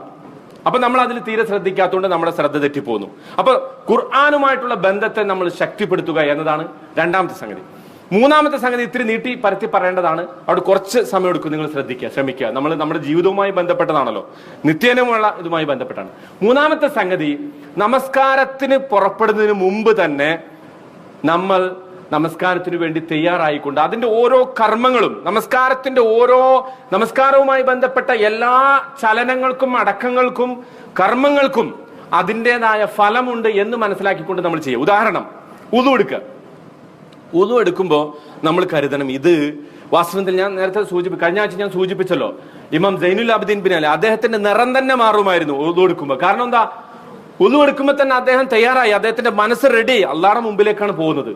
അപ്പൊ നമ്മൾ അതിൽ തീരെ ശ്രദ്ധിക്കാത്തതുകൊണ്ട് നമ്മുടെ ശ്രദ്ധ തെറ്റിപ്പോകുന്നു. അപ്പൊ ഖുർആനുമായിട്ടുള്ള ബന്ധത്തെ നമ്മൾ ശക്തിപ്പെടുത്തുക എന്നതാണ് രണ്ടാമത്തെ സംഗതി. മൂന്നാമത്തെ സംഗതി ഇത്തിരി നീട്ടി പരത്തി പറയേണ്ടതാണ്, അവിടെ കുറച്ച് സമയം എടുക്കും, നിങ്ങൾ ശ്രമിക്കുക. നമ്മൾ നമ്മുടെ ജീവിതവുമായി ബന്ധപ്പെട്ടതാണല്ലോ, നിത്യേനമുള്ള ഇതുമായി ബന്ധപ്പെട്ടാണ്. മൂന്നാമത്തെ സംഗതി, നമസ്കാരത്തിന് പുറപ്പെടുന്നതിന് മുമ്പ് തന്നെ നമ്മൾ നമസ്കാരത്തിന് വേണ്ടി തയ്യാറായിക്കൊണ്ട് അതിന്റെ ഓരോ കർമ്മങ്ങളും, നമസ്കാരവുമായി ബന്ധപ്പെട്ട എല്ലാ ചലനങ്ങൾക്കും അടക്കങ്ങൾക്കും കർമ്മങ്ങൾക്കും അതിൻ്റെതായ ഫലമുണ്ട് എന്ന് മനസ്സിലാക്കിക്കൊണ്ട് നമ്മൾ ചെയ്യുക. ഉദാഹരണം, ഉളു എടുക്കുമ്പോൾ നമ്മൾ കരുതണം, ഇത് വാസ്തവത്തിൽ ഞാൻ നേരത്തെ കഴിഞ്ഞ ആഴ്ച ഞാൻ സൂചിപ്പിച്ചല്ലോ, ഇമാം സൈനുൽ ആബിദീൻ ബിൻ അലി അദ്ദേഹത്തിന്റെ നിറം തന്നെ മാറുമായിരുന്നു ഉളു എടുക്കുമ്പോൾ. കാരണം എന്താ, ഉളു എടുക്കുമ്പോൾ തന്നെ അദ്ദേഹം തയ്യാറായി, അദ്ദേഹത്തിന്റെ മനസ്സ് റെഡി, അള്ളാഹുവിന്റെ മുമ്പിലേക്കാണ് പോകുന്നത്.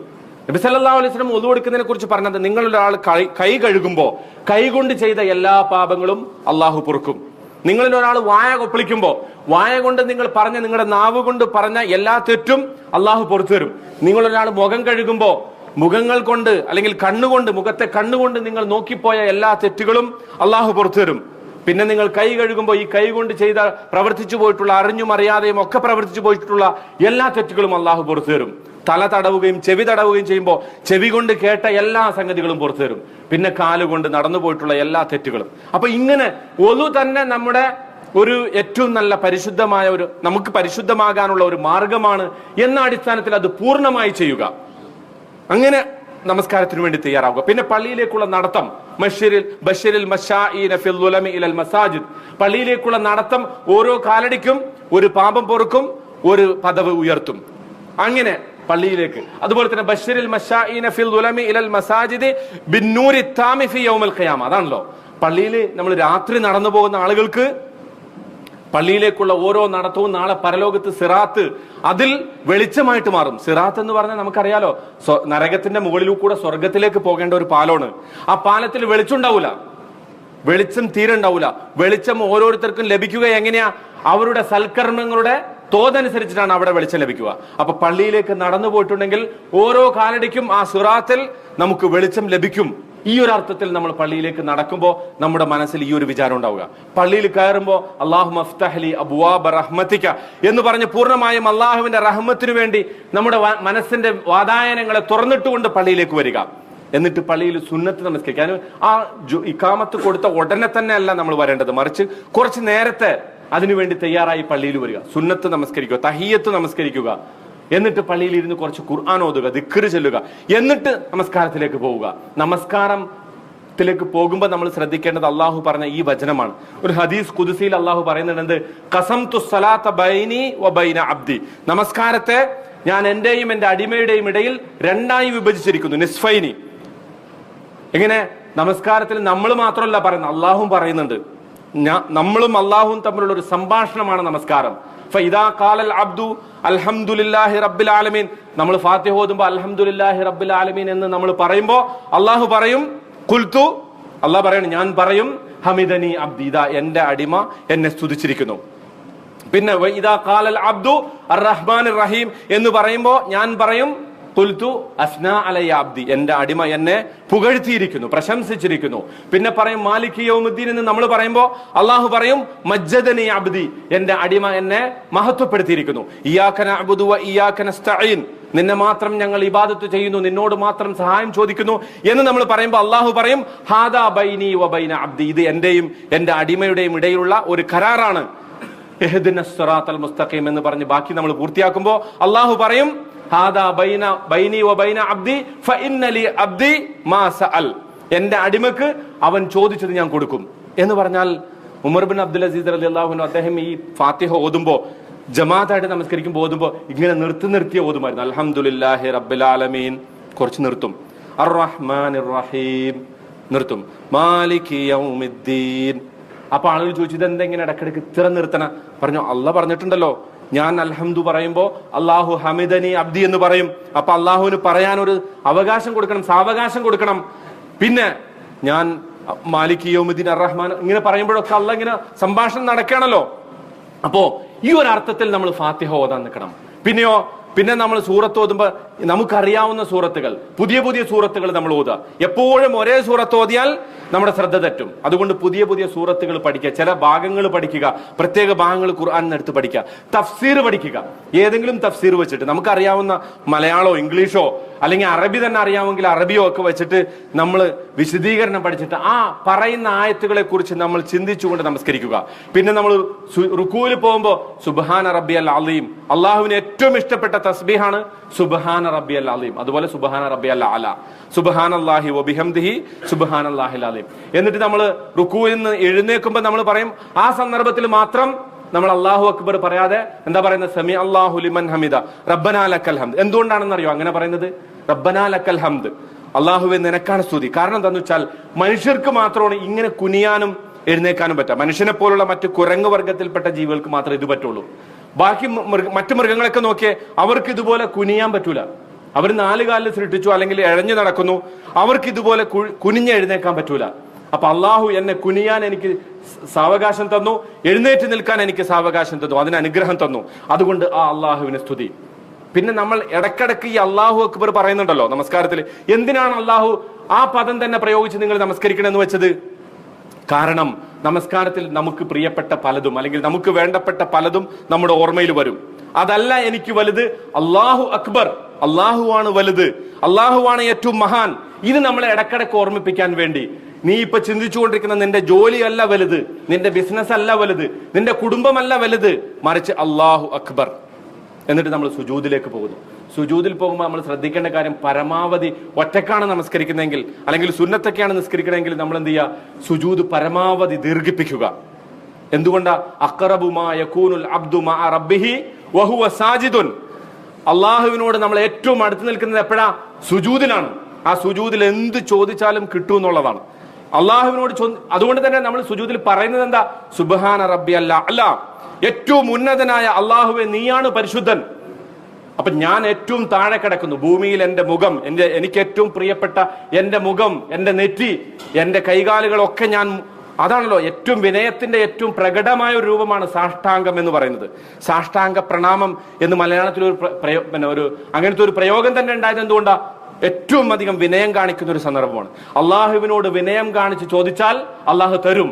നബി സല്ലല്ലാഹു അലൈഹി വസല്ലം ഉളു എടുക്കുന്നതിനെ കുറിച്ച് പറഞ്ഞത്, നിങ്ങളൊരാൾ കൈ കഴുകുമ്പോൾ കൈ കൊണ്ട് ചെയ്ത എല്ലാ പാപങ്ങളും അള്ളാഹു പൊറുക്കും. നിങ്ങളിൽ ഒരാൾ വായ കൊപ്പളിക്കുമ്പോൾ വായ കൊണ്ട് നിങ്ങൾ പറഞ്ഞ, നിങ്ങളുടെ നാവ് കൊണ്ട് പറഞ്ഞ എല്ലാ തെറ്റും അള്ളാഹു പുറത്തു തരും. നിങ്ങളൊരാൾ മുഖം കഴുകുമ്പോൾ മുഖങ്ങൾ കൊണ്ട് അല്ലെങ്കിൽ മുഖത്തെ കണ്ണുകൊണ്ട് നിങ്ങൾ നോക്കിപ്പോയ എല്ലാ തെറ്റുകളും അള്ളാഹു പുറത്തു തരും. പിന്നെ നിങ്ങൾ കൈ കഴുകുമ്പോൾ ഈ കൈ കൊണ്ട് പ്രവർത്തിച്ചു പോയിട്ടുള്ള, അറിഞ്ഞും അറിയാതെയും ഒക്കെ പ്രവർത്തിച്ചു പോയിട്ടുള്ള എല്ലാ തെറ്റുകളും അള്ളാഹു പുറത്തു തരും. തല തടവുകയും ചെവി തടവുകയും ചെയ്യുമ്പോൾ ചെവി കൊണ്ട് കേട്ട എല്ലാ സംഗതികളും പുറത്തു തരും. പിന്നെ കാലുകൊണ്ട് നടന്നു പോയിട്ടുള്ള എല്ലാ തെറ്റുകളും. അപ്പൊ ഇങ്ങനെ ഒതു തന്നെ നമ്മുടെ ഒരു ഏറ്റവും നല്ല പരിശുദ്ധമായ നമുക്ക് പരിശുദ്ധമാകാനുള്ള ഒരു മാർഗമാണ് എന്ന അടിസ്ഥാനത്തിൽ അത് പൂർണ്ണമായി ചെയ്യുക. അങ്ങനെ നമസ്കാരത്തിന് വേണ്ടി തയ്യാറാവുക. പിന്നെ പള്ളിയിലേക്കുള്ള നടത്തം, പള്ളിയിലേക്കുള്ള നടത്തം ഓരോ കാലടിക്കും ഒരു പാപം പൊറുക്കും, ഒരു പദവി ഉയർത്തും. അങ്ങനെ പള്ളിയിലേക്ക്. അതുപോലെ തന്നെ ബശ്ശിരിൽ മശാഇന ഫിൽ ദുലമി ഇലൽ മസാജിദി ബിന്നൂരി താമി ഫി യൗമിൽ ഖിയാമ. അതാണല്ലോ പള്ളിയിൽ നമ്മൾ രാത്രി നടന്നു പോകുന്ന ആളുകൾക്ക് പള്ളിയിലേക്കുള്ള ഓരോ നടത്തവും നാളെ പരലോകത്ത് സിറാത്ത് അതിൽ വെളിച്ചമായിട്ട് മാറും. സിറാത്ത് എന്ന് പറഞ്ഞാൽ നമുക്കറിയാലോ, നരകത്തിന്റെ മുകളിലൂടെ സ്വർഗത്തിലേക്ക് പോകേണ്ട ഒരു പാലമാണ്. ആ പാലത്തിൽ വെളിച്ചമുണ്ടാവൂല, വെളിച്ചം തീരെ ഉണ്ടാവൂല. വെളിച്ചം ഓരോരുത്തർക്കും ലഭിക്കുക എങ്ങനെയാ, അവരുടെ സൽക്കർമ്മങ്ങളുടെ തോതനുസരിച്ചിട്ടാണ് അവിടെ വെളിച്ചം ലഭിക്കുക. അപ്പൊ പള്ളിയിലേക്ക് നടന്നു പോയിട്ടുണ്ടെങ്കിൽ ഓരോ കാലടിക്കും ആ സിറാത്തിൽ നമുക്ക് വെളിച്ചം ലഭിക്കും. ഈ ഒരു അർത്ഥത്തിൽ നമ്മൾ പള്ളിയിലേക്ക് നടക്കുമ്പോൾ നമ്മുടെ മനസ്സിൽ ഈ ഒരു വിചാരം ഉണ്ടാവുക. പള്ളിയിൽ കയറുമ്പോൾ അല്ലാഹുമ്മ അഫ്തഹ്ലി അബ്വാബ റഹ്മതിക എന്ന് പറഞ്ഞ് പൂർണ്ണമായും അള്ളാഹുവിന്റെ റഹ്മത്തിനു വേണ്ടി നമ്മുടെ മനസ്സിന്റെ വാതായനങ്ങളെ തുറന്നിട്ടുകൊണ്ട് പള്ളിയിലേക്ക് വരിക. എന്നിട്ട് പള്ളിയിൽ സുന്നത്ത് നമസ്കരിക്കാൻ ആ ഇഖാമത്ത് കൊടുത്ത ഉടനെ തന്നെ അല്ല നമ്മൾ വരേണ്ടത്, മറിച്ച് കുറച്ച് നേരത്തെ അതിനുവേണ്ടി തയ്യാറായി പള്ളിയിൽ വരിക, സുന്നത്ത് നമസ്കരിക്കുക, തഹിയ്യത്ത് നമസ്കരിക്കുക, എന്നിട്ട് പള്ളിയിൽ ഇരുന്ന് കുറച്ച് ഖുർആൻ ഓതുക, ദിക്റ് ചൊല്ലുക, എന്നിട്ട് നമസ്കാരത്തിലേക്ക് പോവുക. നമസ്കാരത്തിലേക്ക് പോകുമ്പോൾ നമ്മൾ ശ്രദ്ധിക്കേണ്ടത് അള്ളാഹു പറഞ്ഞ ഈ വചനമാണ്. ഒരു ഹദീസ് ഖുദ്സിയിൽ അള്ളാഹു പറയുന്നുണ്ട്, ഖസംതു സ്വലാത്ത ബൈനി വ ബൈന അബ്ദി, നമസ്കാരത്തെ ഞാൻ എന്റെയും എന്റെ അടിമയുടെയും ഇടയിൽ രണ്ടായി വിഭജിച്ചിരിക്കുന്നു, നിസ്ഫൈനി. എങ്ങനെ? നമസ്കാരത്തിൽ നമ്മൾ മാത്രമല്ല പറയുന്നത്, അള്ളാഹും പറയുന്നുണ്ട്. നമ്മളും അള്ളാഹുവും തമ്മിലുള്ള ഒരു സംഭാഷണമാണ് നമസ്കാരം. ഫഇദാ ഖാലൽ അബ്ദു അൽഹംദുലില്ലാഹി റബ്ബിൽ ആലമീൻ, നമ്മൾ ഫാത്തിഹ ഓതുമ്പോൾ അൽഹംദുലില്ലാഹി റബ്ബിൽ ആലമീൻ എന്ന് നമ്മൾ പറയുമ്പോൾ അള്ളാഹു പറയും, ഖുൽതു, അള്ളാഹു പറയണം, ഞാൻ പറയും, ഹമിദനി അബ്ദി, ഇദാ എന്റെ അടിമ എന്നെ സ്തുതിച്ചിരിക്കുന്നു. പിന്നെ ഇദാ ഖാലൽ അബ്ദു അർറഹ്മാനിർ റഹീം എന്ന് പറയുമ്പോൾ ഞാൻ പറയും, ഖുൽതു അസ്നാ അലയ്യ അബ്ദി, എന്റെ അടിമ എന്നെ പുകഴ്ത്തിയിരിക്കുന്നു, പ്രശംസിച്ചിരിക്കുന്നു. പിന്നെ പറയും മാലിക് യൗമുദ്ദീൻ എന്ന് നമ്മൾ പറയുമ്പോൾ അള്ളാഹു പറയും, മജ്ജദനി അബ്ദി, എന്റെ അടിമ എന്നെ മഹത്വപ്പെടുത്തിയിരിക്കുന്നു. ഇയ്യാക നഅ്ബുദു വ ഇയ്യാക നസ്തഈൻ, നിന്നെ മാത്രം ഞങ്ങൾ ഇബാദത്ത് ചെയ്യുന്നു, നിന്നോട് മാത്രം സഹായം ചോദിക്കുന്നു എന്ന് നമ്മൾ പറയുമ്പോൾ അള്ളാഹു പറയും ഹാദാ ബൈനി വ ബൈന അബ്ദി, ഇത് എന്റെയും എന്റെ അടിമയുടെയും ഇടയിലുള്ള ഒരു കരാറാണ്. ഇഹ്ദിനസ് സിറാത്തൽ മുസ്തഖീം എന്ന് പറഞ്ഞ് ബാക്കി നമ്മൾ പൂർത്തിയാക്കുമ്പോൾ അള്ളാഹു പറയും ഹാദാ ബൈനി വ ബൈന അബ്ദി ഫഇന്ന ലി അബ്ദി മാ സഅൽ, എന്റെ അടിമക്ക് അവൻ ചോദിച്ചത് ഞാൻ കൊടുക്കും എന്ന് പറഞ്ഞാൽ ഉമർ ബിൻ അബ്ദുൽ അസീസ് റളിയല്ലാഹു അൻഹു അദ്ദേഹം ഈ ഫാത്തിഹ ഓതുമ്പോൾ ജമാഅത്തായിട്ട് നമസ്കരിക്കുമ്പോൾ ഓതുമ്പോൾ ഇങ്ങനെ നിർത്തി ഓതുമായിരുന്നു. അൽഹംദുലില്ലാഹി റബ്ബിൽ ആലമീൻ കുറച്ച് നിർത്തും, അർ റഹ്മാനിർ റഹീം നിർത്തും, മാലികി യൗമിദ്ദീൻ. അപ്പൊ ആളുകൾ ചോദിച്ചു ഇതെന്തെങ്ങനെ ഇടക്കിടക്ക് ഇത്ര നിർത്തണ? പറഞ്ഞു അള്ളാഹ് പറഞ്ഞിട്ടുണ്ടല്ലോ ഞാൻ അൽഹംദു പറയുമ്പോ അള്ളാഹു ഹമിദനി അബ്ദി എന്ന് പറയും. അപ്പൊ അള്ളാഹുവിന് പറയാൻ ഒരു അവകാശം കൊടുക്കണം, സാവകാശം കൊടുക്കണം. പിന്നെ ഞാൻ മാലിക് യൗമിദ്ദീൻ അർ റഹ്മാൻ ഇങ്ങനെ പറയുമ്പോഴൊക്കെ അള്ളാഹ് ഇങ്ങനെ സംഭാഷണം നടക്കുകയാണല്ലോ. അപ്പോ ഈ ഒരു അർത്ഥത്തിൽ നമ്മൾ ഫാത്തിഹ ഓതാൻ നിൽക്കണം. പിന്നെ നമ്മൾ സൂറത്ത് ഓതുമ്പോൾ നമുക്കറിയാവുന്ന സൂറത്തുകൾ, പുതിയ സൂറത്തുകൾ നമ്മൾ ഓതുക. എപ്പോഴും ഒരേ സൂറത്ത് ഓതിയാൽ നമ്മുടെ ശ്രദ്ധ തെറ്റും. അതുകൊണ്ട് പുതിയ സൂറത്തുകൾ പഠിക്കുക, ചില ഭാഗങ്ങൾ പഠിക്കുക, പ്രത്യേക ഭാഗങ്ങൾ ഖുർആൻ എടുത്ത് പഠിക്കുക, തഫ്സീർ പഠിക്കുക. ഏതെങ്കിലും തഫ്സീർ വെച്ചിട്ട് നമുക്കറിയാവുന്ന മലയാളോ ഇംഗ്ലീഷോ അല്ലെങ്കിൽ അറബി തന്നെ അറിയാമെങ്കിൽ അറബിയോ ഒക്കെ വെച്ചിട്ട് നമ്മൾ വിശദീകരണം പഠിച്ചിട്ട് ആ പറയുന്ന ആയത്തുകളെ കുറിച്ച് നമ്മൾ ചിന്തിച്ചുകൊണ്ട് നമസ്കരിക്കുക. പിന്നെ നമ്മൾ റുക്കൂയിൽ പോകുമ്പോൾ സുബ്ഹാന റബ്ബിയൽ അലീം, അള്ളാഹുവിന് ഏറ്റവും ഇഷ്ടപ്പെട്ട തസ്ബീഹാണ് സുബ്ഹാന റബ്ബിയൽ അലീം. അതുപോലെ സുബ്ഹാന റബ്ബിയൽ അല, സുബ്ഹാനല്ലാഹി വബിഹംദിഹി സുബ്ഹാനല്ലാഹിൽ അലീം. എന്നിട്ട് നമ്മൾ റുക്കൂയിൽ നിന്ന് എഴുന്നേൽക്കുമ്പോൾ നമ്മൾ പറയും ആ സന്ദർഭത്തിൽ മാത്രം നമ്മൾ അല്ലാഹു അക്ബർ പറയാതെ എന്താ പറയുന്നത്? സമി അല്ലാഹു ലിമൻ ഹമിദ റബ്ബനാ ലക്കൽ ഹംദ്. എന്തുകൊണ്ടാണെന്നറിയോ അങ്ങനെ പറയുന്നത്? റബ്ബനാ ലക്കൽ ഹംദ്, അല്ലാഹുവേ നിനക്കാണ് സ്തുതി. കാരണം എന്താണെന്ന് വെച്ചാൽ മനുഷ്യർക്ക് മാത്രമാണ് ഇങ്ങനെ കുനിയാനും എഴുന്നേക്കാനും പറ്റുക. മനുഷ്യനെ പോലുള്ള മറ്റു കുരങ്ങ് വർഗത്തിൽപ്പെട്ട ജീവികൾക്ക് മാത്രമേ ഇത് പറ്റുള്ളൂ. ബാക്കി മറ്റു മൃഗങ്ങളൊക്കെ നോക്കിയേ, അവർക്ക് ഇതുപോലെ കുനിയാൻ പറ്റൂല. അവർ 4 കാലിൽ സൃഷ്ടിച്ചു അല്ലെങ്കിൽ എഴഞ്ഞു നടക്കുന്നു, അവർക്ക് ഇതുപോലെ കുനിഞ്ഞ് എഴുന്നേക്കാൻ പറ്റൂല. അപ്പൊ അള്ളാഹു എന്നെ കുനിയാൻ എനിക്ക് സാവകാശം തന്നു, എഴുന്നേറ്റ് നിൽക്കാൻ എനിക്ക് സാവകാശം തന്നു, അതിന് അനുഗ്രഹം തന്നു. അതുകൊണ്ട് ആ അള്ളാഹുവിന് സ്തുതി. പിന്നെ നമ്മൾ ഇടക്കിടക്ക് ഈ അള്ളാഹു അക്ബർ പറയുന്നുണ്ടല്ലോ നമസ്കാരത്തിൽ. എന്തിനാണ് അള്ളാഹു ആ പദം തന്നെ പ്രയോഗിച്ച് നിങ്ങൾ നമസ്കരിക്കണമെന്ന് വെച്ചത്? കാരണം നമസ്കാരത്തിൽ നമുക്ക് പ്രിയപ്പെട്ട പലതും അല്ലെങ്കിൽ നമുക്ക് വേണ്ടപ്പെട്ട പലതും നമ്മുടെ ഓർമ്മയിൽ വരും. അതല്ല എനിക്ക് വലുത്, അള്ളാഹു അക്ബർ, അള്ളാഹുവാണ് വലുത്, അള്ളാഹുവാണ് ഏറ്റവും മഹാൻ. ഇത് നമ്മളെ ഇടക്കിടക്ക് ഓർമ്മിപ്പിക്കാൻ വേണ്ടി നീ ഇപ്പൊ ചിന്തിച്ചുകൊണ്ടിരിക്കുന്ന നിന്റെ ജോലിയല്ല വലുത്, നിന്റെ ബിസിനസ് അല്ല വലുത്, നിന്റെ കുടുംബമല്ല വലുത്, മറിച്ച് അള്ളാഹു അക്ബർ. എന്നിട്ട് നമ്മൾ സുജൂദിലേക്ക് പോകുന്നു. സുജൂദിൽ പോകുമ്പോൾ നമ്മൾ ശ്രദ്ധിക്കേണ്ട കാര്യം, പരമാവധി ഒറ്റക്കാണ് നമസ്കരിക്കുന്നതെങ്കിൽ അല്ലെങ്കിൽ സുന്നത്തൊക്കെയാണ് നിസ്കരിക്കണമെങ്കിൽ നമ്മൾ എന്ത് ചെയ്യുക? സുജൂദ് പരമാവധി ദീർഘിപ്പിക്കുക. എന്തുകൊണ്ടാ? അഖറബു മാ യകൂനുൽ അബ്ദു മഅ റബ്ബിഹി വഹുവ സാജിദുൻ. അള്ളാഹുവിനോട് നമ്മൾ ഏറ്റവും അടുത്ത് നിൽക്കുന്നത് എപ്പോഴാ? സുജൂദിലാണ്. ആ സുജൂദിൽ എന്ത് ചോദിച്ചാലും കിട്ടും എന്നുള്ളതാണ്. അള്ളാഹുവിനോട് അതുകൊണ്ട് തന്നെ നമ്മൾ സുജൂദിൽ പറയുന്നത് എന്താ? സുബ്ഹാന റബ്ബിയൽ അഅല, ഏറ്റവും ഉന്നതനായ അള്ളാഹുവെ നീയാണ് പരിശുദ്ധൻ. അപ്പൊ ഞാൻ ഏറ്റവും താഴെ കിടക്കുന്നു ഭൂമിയിൽ. എന്റെ മുഖം, എനിക്ക് ഏറ്റവും പ്രിയപ്പെട്ട എന്റെ മുഖം, എന്റെ നെറ്റി, എന്റെ കൈകാലുകളൊക്കെ ഞാൻ, അതാണല്ലോ ഏറ്റവും വിനയത്തിന്റെ ഏറ്റവും പ്രകടമായ ഒരു രൂപമാണ് സാഷ്ടാംഗം എന്ന് പറയുന്നത്. സാഷ്ടാംഗ പ്രണാമം എന്ന് മലയാളത്തിൽ അങ്ങനത്തെ ഒരു പ്രയോഗം തന്നെ ഉണ്ടായത് എന്തുകൊണ്ടാ? ഏറ്റവും അധികം വിനയം കാണിക്കുന്ന ഒരു സന്ദർഭമാണ്. അള്ളാഹുവിനോട് വിനയം കാണിച്ച് ചോദിച്ചാൽ അള്ളാഹു തരും.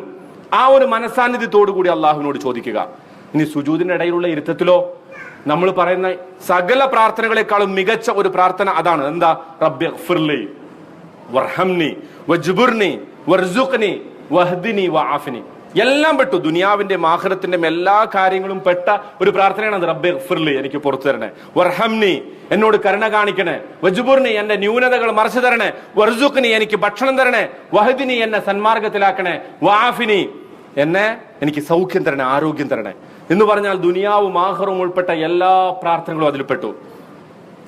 ആ ഒരു മനസാന്നിധ്യത്തോടു കൂടി അള്ളാഹുവിനോട് ചോദിക്കുക. ഇനി സുജൂദിന്റെ ഇടയിലുള്ള ഇരുത്തത്തിലോ നമ്മൾ പറയുന്ന സകല പ്രാർത്ഥനകളെക്കാളും മികച്ച ഒരു പ്രാർത്ഥന അതാണ്. എന്താ? റബ്ബി ഗ്ഫിർലി വർഹംനി വജ്ബുർനി വർസുഖ്നി വഹ്ദിനി വആഫിനി. എല്ലാം പെട്ടു, ദുനിയാവിന്റെ ആഖിറത്തിന്റെ എല്ലാ കാര്യങ്ങളും പെട്ട ഒരു പ്രാർത്ഥനയാണ് റബ്ബി ഗ്ഫിർലി, എനിക്ക് പുറത്തു തരണേ, വർഹംനി എന്നോട് കരുണ കാണിക്കണേ, വജ്ബുർനി എന്റെ ന്യൂനതകൾ മറച്ചു തരണേ, വർസുഖ്നി എനിക്ക് ഭക്ഷണം തരണേ, വഹ്ദിനി എന്നെ സന്മാർഗത്തിലാക്കണേ, വആഫിനി എന്നെ എനിക്ക് സൗഖ്യം തരണേ, ആരോഗ്യം തരണേ എന്ന് പറഞ്ഞാൽ ദുനിയാവും ആഖിറവും ഉൾപ്പെട്ട എല്ലാ പ്രാർത്ഥനകളും അതിൽ പെട്ടു.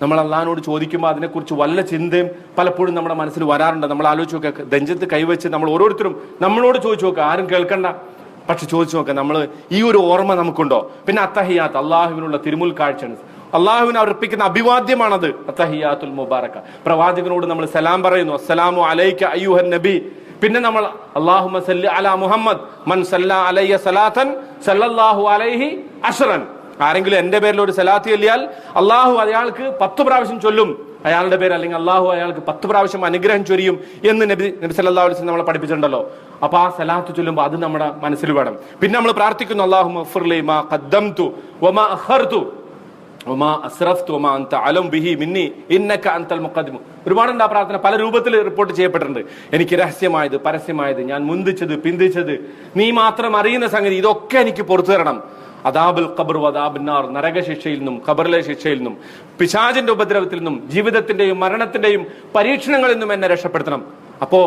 നമ്മൾ അള്ളാഹിനോട് ചോദിക്കുമ്പോൾ അതിനെക്കുറിച്ച് വല്ല ചിന്തയും പലപ്പോഴും നമ്മുടെ മനസ്സിൽ വരാറുണ്ട്. നമ്മൾ ആലോചിച്ച് നോക്കുക, നെഞ്ചത്ത് കൈവച്ച് നമ്മൾ ഓരോരുത്തരും നമ്മളോട് ചോദിച്ചു നോക്കുക, ആരും കേൾക്കണ്ട, പക്ഷെ ചോദിച്ചു നോക്കുക, നമ്മൾ ഈ ഒരു ഓർമ്മ നമുക്കുണ്ടോ? പിന്നെ അത്തഹിയാത്ത്, അള്ളാഹുവിനുള്ള തിരുമുൽ കാഴ്ചയാണ്, അള്ളാഹുവിന് അർപ്പിക്കുന്ന അഭിവാദ്യമാണത് അത്തഹിയാത്തുൽ മുബാറക. പ്രവാചകനോട് നമ്മൾ സലാം പറയുന്നു, അസ്സലാമു അലൈക അയ്യുഹൻ നബി. പിന്നെ നമ്മൾ അല്ലാഹുമ്മ സല്ലി അലാ മുഹമ്മദ് മൻ സല്ലാ അലയ്യ സലാത്തൻ സല്ലല്ലാഹു അലൈഹി അശ്റൻ. ആരെങ്കിലും എന്റെ പേരിൽ ഒരു സലാത്ത് ചൊല്ലിയാൽ അള്ളാഹു അയാൾക്ക് 10 പ്രാവശ്യം ചൊല്ലും അയാളുടെ പേര്, അല്ലെങ്കിൽ അള്ളാഹു അയാൾക്ക് 10 പ്രാവശ്യം അനുഗ്രഹം ചൊരിയും എന്ന് നബി സല്ലല്ലാഹു അലൈഹി വസല്ലം നമ്മളെ പഠിപ്പിച്ചിട്ടുണ്ടല്ലോ. അപ്പൊ ആ സലാത്ത് ചൊല്ലുമ്പോൾ അത് നമ്മുടെ മനസ്സിൽ വേണം. പിന്നെ നമ്മൾ പ്രാർത്ഥിക്കുന്നു, അല്ലാഹുമ്മ ഗ്ഫിർലി മാ ഖദ്ദംതു വമാ അഖർതു ഒരുപാടുണ്ട് ആ പ്രാർത്ഥന, പല രൂപത്തിൽ റിപ്പോർട്ട് ചെയ്യപ്പെട്ടിട്ടുണ്ട്. എനിക്ക് രഹസ്യമായത്, പരസ്യമായത്, ഞാൻ മുന്തിച്ചത്, പിന്തിച്ചത്, നീ മാത്രം അറിയുന്ന സംഗതി, ഇതൊക്കെ എനിക്ക് പുറത്തു തരണം. അദാബുൽ ഖബർ വദാബിന്നാർ, നരകശിക്ഷയിൽ നിന്നും ഖബറിലെ ശിക്ഷയിൽ നിന്നും പിശാചിന്റെ ഉപദ്രവത്തിൽ നിന്നും ജീവിതത്തിന്റെയും മരണത്തിന്റെയും പരീക്ഷണങ്ങളിൽ നിന്നും എന്നെ രക്ഷപ്പെടുത്തണം. അപ്പോ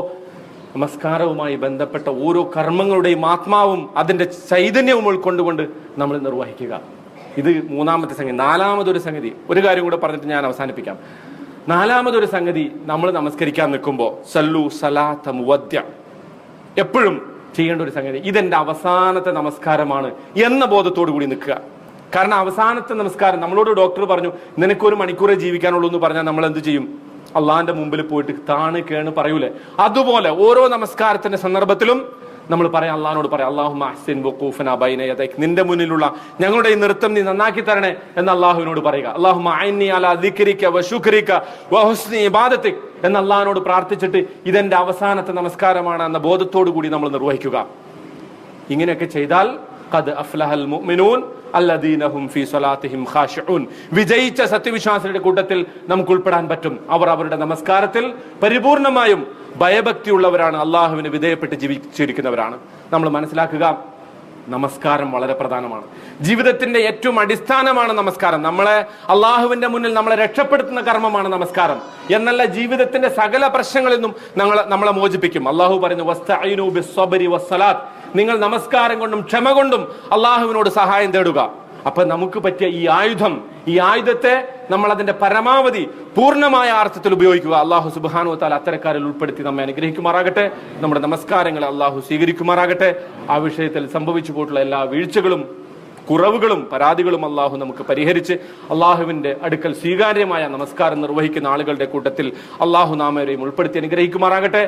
നമസ്കാരവുമായി ബന്ധപ്പെട്ട ഓരോ കർമ്മങ്ങളുടെയും ആത്മാവും അതിന്റെ ചൈതന്യവും ഉൾക്കൊണ്ടുകൊണ്ട് നമ്മൾ നിർവഹിക്കുക. ഇത് മൂന്നാമത്തെ സംഗതി. നാലാമതൊരു സംഗതി, ഒരു കാര്യം കൂടെ പറഞ്ഞിട്ട് ഞാൻ അവസാനിപ്പിക്കാം. നാലാമതൊരു സംഗതി, നമ്മൾ നമസ്കരിക്കാൻ നിൽക്കുമ്പോൾ സല്ലു സലാത്ത മുവദ്യ, എപ്പോഴും ചെയ്യേണ്ട ഒരു സംഗതി, ഇതെന്റെ അവസാനത്തെ നമസ്കാരമാണ് എന്ന ബോധത്തോടു കൂടി നിൽക്കുക. കാരണം അവസാനത്തെ നമസ്കാരം, നമ്മളോട് ഡോക്ടർ പറഞ്ഞു നിനക്കൊരു മണിക്കൂറേ ജീവിക്കാനുള്ളൂ എന്ന് പറഞ്ഞാൽ നമ്മൾ എന്ത് ചെയ്യും? അള്ളാഹിന്റെ മുമ്പിൽ പോയിട്ട് താണ് കേണ് പറയൂലേ? അതുപോലെ ഓരോ നമസ്കാരത്തിന്റെ സന്ദർഭത്തിലും നമ്മൾ പറയാം, അള്ളാഹിനോട് പറയാം, അല്ലാഹുമ്മ അഹ്സിൻ വഖൂഫനാ ബൈന യദൈക്, നിന്റെ മുന്നിലുള്ള ഞങ്ങളുടെ ഈ നൃത്തം നീ നന്നാക്കി തരണേ എന്ന് അള്ളാഹുവിനോട് പറയുക. അല്ലാഹുമ്മ അഇന്നി അലാ ദിക്രിക വശുക്രിക വഹുസ്നി ഇബാദതിക് എന്ന് അള്ളാഹിനോട് പ്രാർത്ഥിച്ചിട്ട് ഇതെന്റെ അവസാനത്തെ നമസ്കാരമാണ് എന്ന ബോധത്തോടു കൂടി നമ്മൾ നിർവഹിക്കുക. ഇങ്ങനെയൊക്കെ ചെയ്താൽ ഖദ് അഫ്ലഹൽ മുഅ്മിനൂൻ അല്ലദീന ഹും ഫീ സ്വലാത്തിഹിം ഖാശിഊൻ, വിജയിച്ച സത്യവിശ്വാസികളുടെ കൂട്ടത്തിൽ നമുക്ക് ഉൾപ്പെടാൻ പറ്റും. അവർ അവരുടെ നമസ്കാരത്തിൽ പരിപൂർണമായും ഭയഭക്തിയുള്ളവരാണ്, അള്ളാഹുവിന് വിധേയപ്പെട്ട് ജീവിച്ചിരിക്കുന്നവരാണ്. നമ്മൾ മനസ്സിലാക്കുക, നമസ്കാരം വളരെ പ്രധാനമാണ്. ജീവിതത്തിന്റെ ഏറ്റവും അടിസ്ഥാനമാണ് നമസ്കാരം. നമ്മളെ അള്ളാഹുവിന്റെ മുന്നിൽ നമ്മളെ രക്ഷപ്പെടുത്തുന്ന കർമ്മമാണ് നമസ്കാരം എന്നല്ല, ജീവിതത്തിന്റെ സകല പ്രശ്നങ്ങളിൽ നിന്നും നമ്മളെ മോചിപ്പിക്കും. അള്ളാഹു പറയുന്നു, വസ്തഈനു ബിസ്സബ്രി വസ്സലാത്ത്, നിങ്ങൾ നമസ്കാരം കൊണ്ടും ക്ഷമ കൊണ്ടും അള്ളാഹുവിനോട് സഹായം തേടുക. അപ്പൊ നമുക്ക് പറ്റിയ ഈ ആയുധത്തെ നമ്മൾ അതിന്റെ പരമാവധി പൂർണ്ണമായ അർത്ഥത്തിൽ ഉപയോഗിക്കുക. അള്ളാഹു സുബ്ഹാനഹു വ തആല അത്തരക്കാരിൽ ഉൾപ്പെടുത്തി നമ്മെ അനുഗ്രഹിക്കുമാറാകട്ടെ. നമ്മുടെ നമസ്കാരങ്ങളെ അള്ളാഹു സ്വീകരിക്കുമാറാകട്ടെ. ആ വിഷയത്തിൽ സംഭവിച്ചു പോയിട്ടുള്ള എല്ലാ വീഴ്ചകളും, കുറവുകളും, പരാതികളും അള്ളാഹു നമുക്ക് പരിഹരിച്ച് അള്ളാഹുവിന്റെ അടുക്കൽ സ്വീകാര്യമായ നമസ്കാരം നിർവഹിക്കുന്ന ആളുകളുടെ കൂട്ടത്തിൽ അള്ളാഹു നാമേവരെയും ഉൾപ്പെടുത്തി അനുഗ്രഹിക്കുമാറാകട്ടെ.